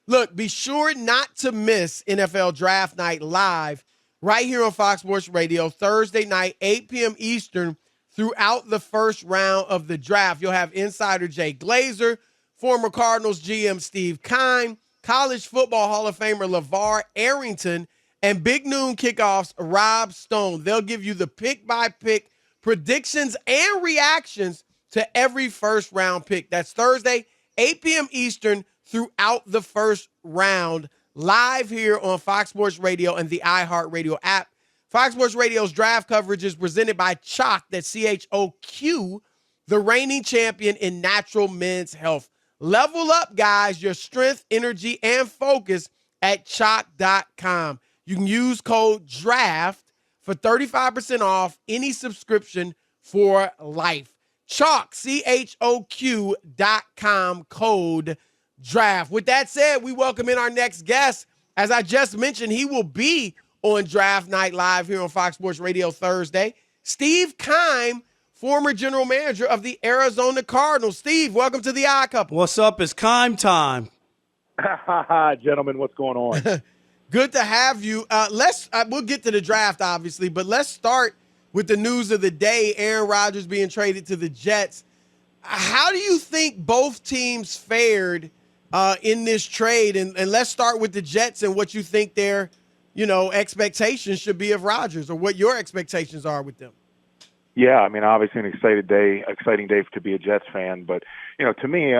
Look, be sure not to miss NFL Draft Night live right here on Fox Sports Radio, Thursday night, 8 p.m. Eastern, throughout the first round of the draft. You'll have insider Jay Glazer, former Cardinals GM Steve Keim, College Football Hall of Famer LeVar Arrington, and Big Noon Kickoffs Rob Stone. They'll give you the pick-by-pick predictions and reactions to every first-round pick. That's Thursday, 8 p.m. Eastern, throughout the first round, live here on Fox Sports Radio and the iHeartRadio app. Fox Sports Radio's draft coverage is presented by Choq, that's CHOQ, the reigning champion in natural men's health. Level up, guys, your strength, energy, and focus at Choq.com. You can use code DRAFT for 35% off any subscription for life. Choq, CHOQ.com, code draft. With that said, we welcome in our next guest. As I just mentioned, he will be on Draft Night Live here on Fox Sports Radio Thursday. Steve Keim, former general manager of the Arizona Cardinals. Steve, welcome to the I Couple. What's up? It's Keim time. Gentlemen, what's going on? Good to have you. We'll get to the draft, obviously, but let's start with the news of the day, Aaron Rodgers being traded to the Jets. How do you think both teams fared in this trade? And let's start with the Jets and what you think their, expectations should be of Rodgers, or what your expectations are with them. Yeah, I mean, obviously an exciting day to be a Jets fan. But, to me,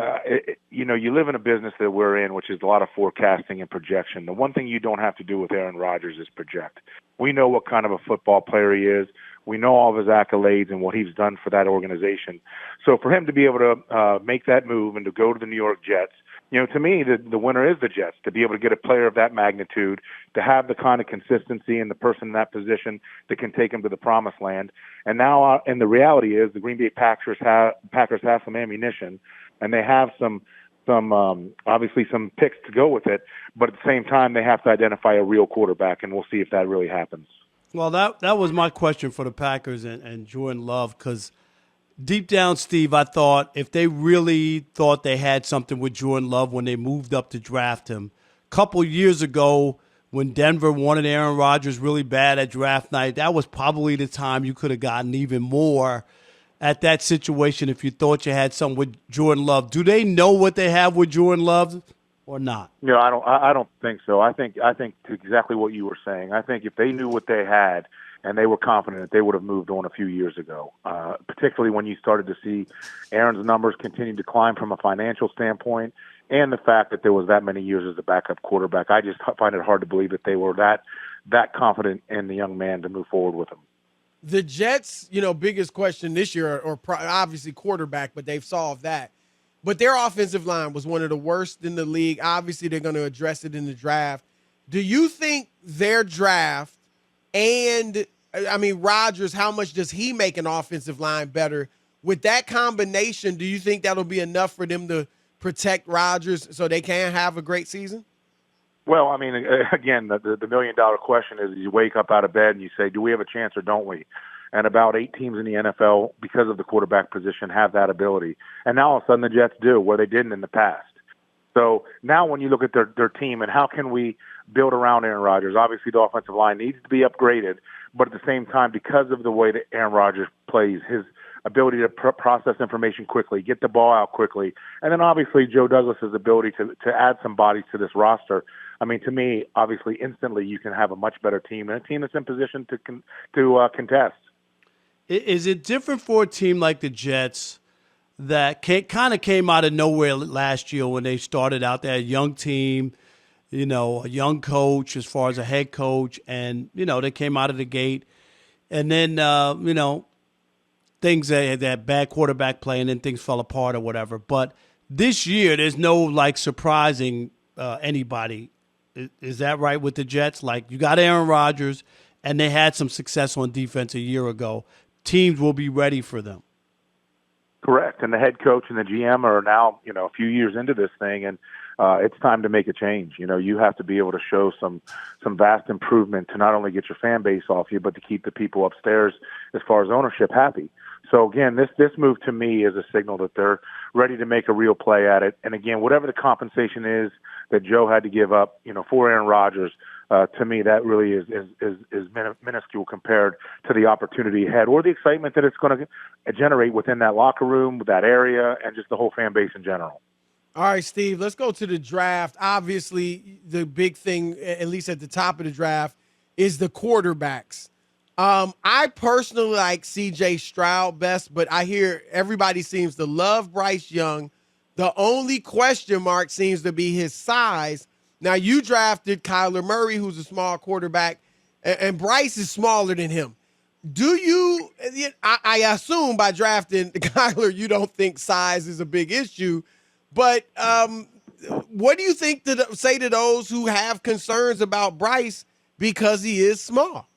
you live in a business that we're in, which is a lot of forecasting and projection. The one thing you don't have to do with Aaron Rodgers is project. We know what kind of a football player he is. We know all of his accolades and what he's done for that organization. So for him to be able to make that move and to go to the New York Jets, to me, the winner is the Jets. To be able to get a player of that magnitude, to have the kind of consistency and the person in that position that can take him to the promised land. And now, and the reality is, the Green Bay Packers have some ammunition, and they have some obviously some picks to go with it. But at the same time, they have to identify a real quarterback, and we'll see if that really happens. Well, that was my question for the Packers and Jordan Love, because deep down, Steve, I thought if they really thought they had something with Jordan Love when they moved up to draft him. A couple years ago, when Denver wanted Aaron Rodgers really bad at draft night, that was probably the time you could have gotten even more at that situation if you thought you had something with Jordan Love. Do they know what they have with Jordan Love or not? No, I don't think so. I think exactly what you were saying. I think if they knew what they had and they were confident that they would have moved on a few years ago, particularly when you started to see Aaron's numbers continue to climb from a financial standpoint and the fact that there was that many years as a backup quarterback. I just find it hard to believe that they were that confident in the young man to move forward with him. The Jets, biggest question this year, or obviously quarterback, but they've solved that. But their offensive line was one of the worst in the league. Obviously, they're going to address it in the draft. Do you think their draft and, Rodgers, how much does he make an offensive line better? With that combination, do you think that'll be enough for them to protect Rodgers so they can have a great season? Well, again, the million-dollar question is you wake up out of bed and you say, do we have a chance or don't we? And about 8 teams in the NFL, because of the quarterback position, have that ability. And now all of a sudden the Jets do, where they didn't in the past. So now when you look at their team and how can we build around Aaron Rodgers, obviously the offensive line needs to be upgraded, but at the same time, because of the way that Aaron Rodgers plays, his ability to process information quickly, get the ball out quickly, and then obviously Joe Douglas's ability to add some bodies to this roster. To me, obviously, instantly you can have a much better team and a team that's in position to contest. Is it different for a team like the Jets that kind of came out of nowhere last year when they started out? They're a young team, a young coach as far as a head coach, and, they came out of the gate. And then, things that bad quarterback play, and then things fell apart or whatever. But this year, there's no, surprising anybody. Is that right with the Jets? You got Aaron Rodgers, and they had some success on defense a year ago. Teams will be ready for them. Correct. And the head coach and the GM are now, a few years into this thing, and it's time to make a change. You have to be able to show some vast improvement to not only get your fan base off you, but to keep the people upstairs as far as ownership happy. So again, this move to me is a signal that they're ready to make a real play at it. And again, whatever the compensation is that Joe had to give up, for Aaron Rodgers, to me that really is minuscule compared to the opportunity ahead or the excitement that it's going to generate within that locker room, that area, and just the whole fan base in general. All right, Steve, let's go to the draft. Obviously, the big thing, at least at the top of the draft, is the quarterbacks. I personally like C.J. Stroud best, but I hear everybody seems to love Bryce Young. The only question mark seems to be his size. Now, you drafted Kyler Murray, who's a small quarterback, and Bryce is smaller than him. Do you – I assume by drafting Kyler, you don't think size is a big issue, but what do you think to say to those who have concerns about Bryce because he is small?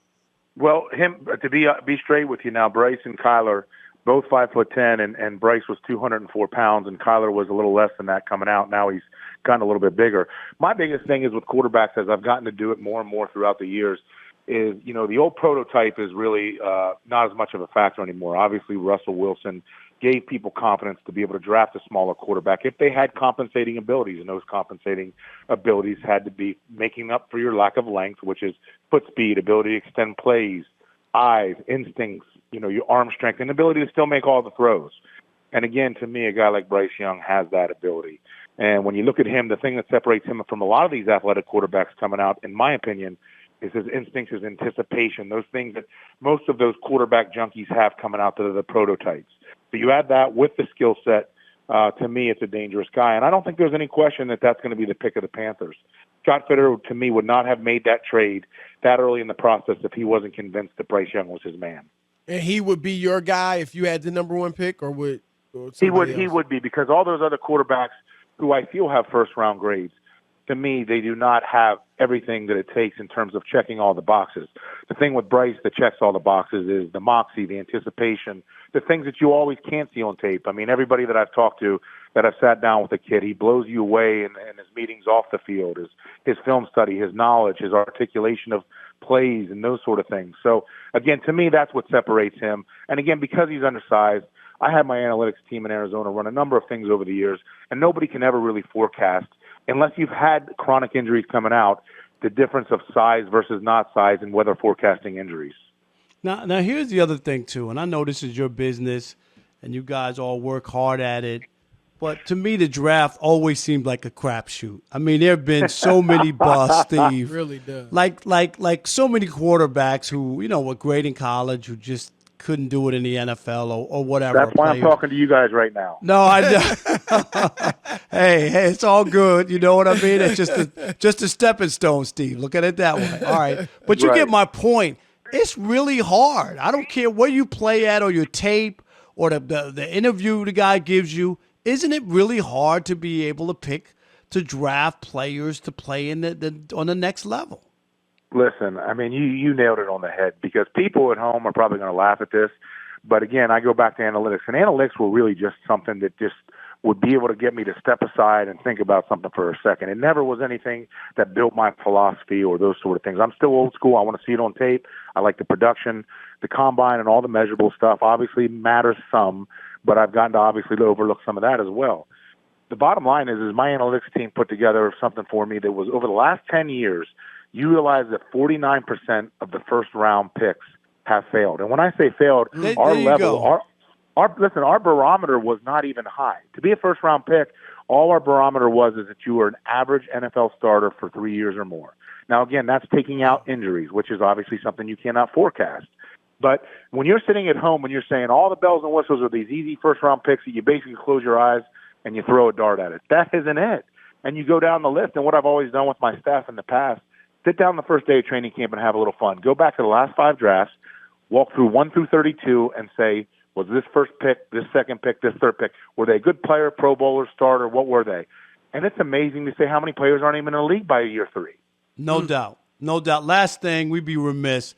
Well, to be straight with you now, Bryce and Kyler, both 5'10", and Bryce was 204 pounds, and Kyler was a little less than that coming out. Now he's gotten a little bit bigger. My biggest thing is with quarterbacks, as I've gotten to do it more and more throughout the years, is the old prototype is really not as much of a factor anymore. Obviously, Russell Wilson gave people confidence to be able to draft a smaller quarterback if they had compensating abilities, and those compensating abilities had to be making up for your lack of length, which is foot speed, ability to extend plays, eyes, instincts, your arm strength, and ability to still make all the throws. And again, to me, a guy like Bryce Young has that ability. And when you look at him, the thing that separates him from a lot of these athletic quarterbacks coming out, in my opinion, is his instincts, his anticipation, those things that most of those quarterback junkies have coming out that are the prototypes. So you add that with the skill set, to me, it's a dangerous guy. And I don't think there's any question that that's going to be the pick of the Panthers. Scott Fitterer, to me, would not have made that trade that early in the process if he wasn't convinced that Bryce Young was his man. And he would be your guy if you had the number one pick, or would he would be, because all those other quarterbacks who I feel have first-round grades, to me, they do not have everything that it takes in terms of checking all the boxes. The thing with Bryce that checks all the boxes is the moxie, the anticipation, the things that you always can't see on tape. I mean, everybody that I've talked to that I've sat down with a kid, he blows you away in his meetings off the field, his film study, his knowledge, his articulation of plays and those sort of things. So, again, to me, that's what separates him. And, again, because he's undersized, I had my analytics team in Arizona run a number of things over the years, and nobody can ever really forecast, unless you've had chronic injuries coming out, the difference of size versus not size and weather forecasting injuries. Now, here's the other thing, too, and I know this is your business, and you guys all work hard at it, but to me, the draft always seemed like a crapshoot. I mean, there have been so many busts, Steve. It really does. Like so many quarterbacks who, were great in college who just couldn't do it in the NFL or whatever. That's why I'm talking to you guys right now. No, I hey, it's all good. You know what I mean? It's just a stepping stone, Steve. Look at it that way. All right. But you get my point. It's really hard. I don't care where you play at or your tape or the interview the guy gives you. Isn't it really hard to be able to draft players to play on the next level? Listen, I mean, you nailed it on the head, because people at home are probably going to laugh at this. But again, I go back to analytics, and analytics were really just something that just would be able to get me to step aside and think about something for a second. It never was anything that built my philosophy or those sort of things. I'm still old school. I want to see it on tape. I like the production, the combine, and all the measurable stuff. Obviously matters some, but I've gotten to obviously overlook some of that as well. The bottom line is my analytics team put together something for me that was over the last 10 years, you realize that 49% of the first-round picks have failed. And when I say failed, our barometer was not even high. To be a first-round pick, all our barometer was is that you were an average NFL starter for 3 years or more. Now, again, that's taking out injuries, which is obviously something you cannot forecast. But when you're sitting at home and you're saying all the bells and whistles are these easy first-round picks that you basically close your eyes and you throw a dart at it, that isn't it. And you go down the list, and what I've always done with my staff in the past, sit down the first day of training camp and have a little fun. Go back to the last 5 drafts, walk through 1 through 32, and say, was this first pick, this second pick, this third pick, were they a good player, Pro Bowler, starter, what were they? And it's amazing to say how many players aren't even in the league by year 3. No doubt. Last thing, we'd be remiss.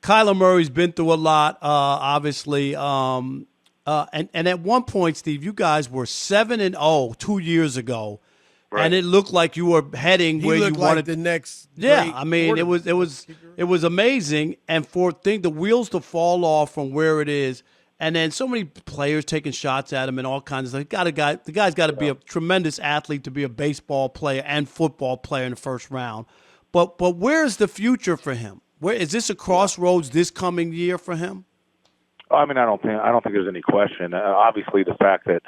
Kyler Murray's been through a lot, obviously. And at one point, Steve, you guys were 7-0 2 years ago. Right. and it looked like you were heading where He you looked like wanted. the next. Yeah, great I mean, it was amazing, and for the wheels to fall off from where it is, and then so many players taking shots at him and all kinds of stuff. The guy's got to be a tremendous athlete to be a baseball player and football player in the first round. But where's the future for him? Where is this a crossroads this coming year for him? I mean, I don't think there's any question. Obviously, the fact that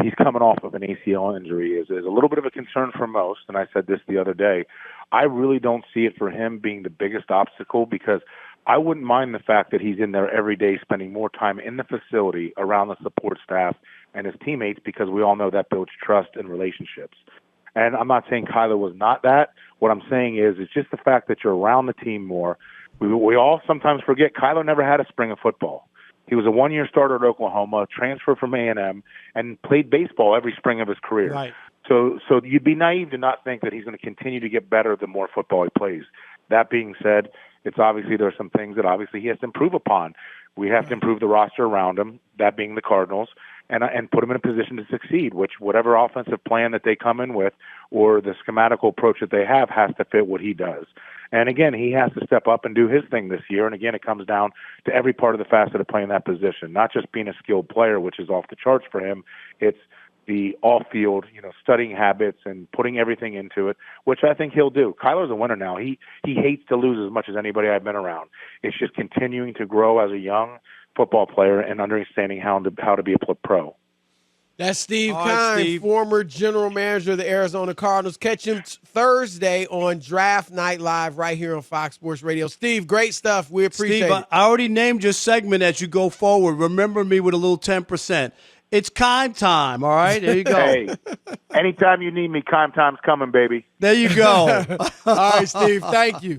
he's coming off of an ACL injury is a little bit of a concern for most. And I said this the other day. I really don't see it for him being the biggest obstacle, because I wouldn't mind the fact that he's in there every day, spending more time in the facility around the support staff and his teammates, because we all know that builds trust and relationships. And I'm not saying Kyler was not that. What I'm saying is it's just the fact that you're around the team more. We all sometimes forget Kyler never had a spring of football. He was a one-year starter at Oklahoma, transferred from A&M, and played baseball every spring of his career. Right. So you'd be naive to not think that he's going to continue to get better the more football he plays. That being said, it's obviously there are some things that obviously he has to improve upon. We have to improve the roster around him, that being the Cardinals, and put him in a position to succeed, which whatever offensive plan that they come in with or the schematical approach that they have has to fit what he does. And again, he has to step up and do his thing this year. And again, it comes down to every part of the facet of playing that position, not just being a skilled player, which is off the charts for him. It's the off-field, studying habits and putting everything into it, which I think he'll do. Kyler's a winner now. He hates to lose as much as anybody I've been around. It's just continuing to grow as a young football player and understanding how to be a pro. That's Steve All right, Keim, Steve. former general manager of the Arizona Cardinals. Catch him Thursday on Draft Night Live right here on Fox Sports Radio. Steve, great stuff. We appreciate Steve, it. I already named your segment as you go forward. Remember me with a little 10%. It's Keim time, all right? There you go. Hey, anytime you need me, Keim time's coming, baby. There you go. All right, Steve, thank you.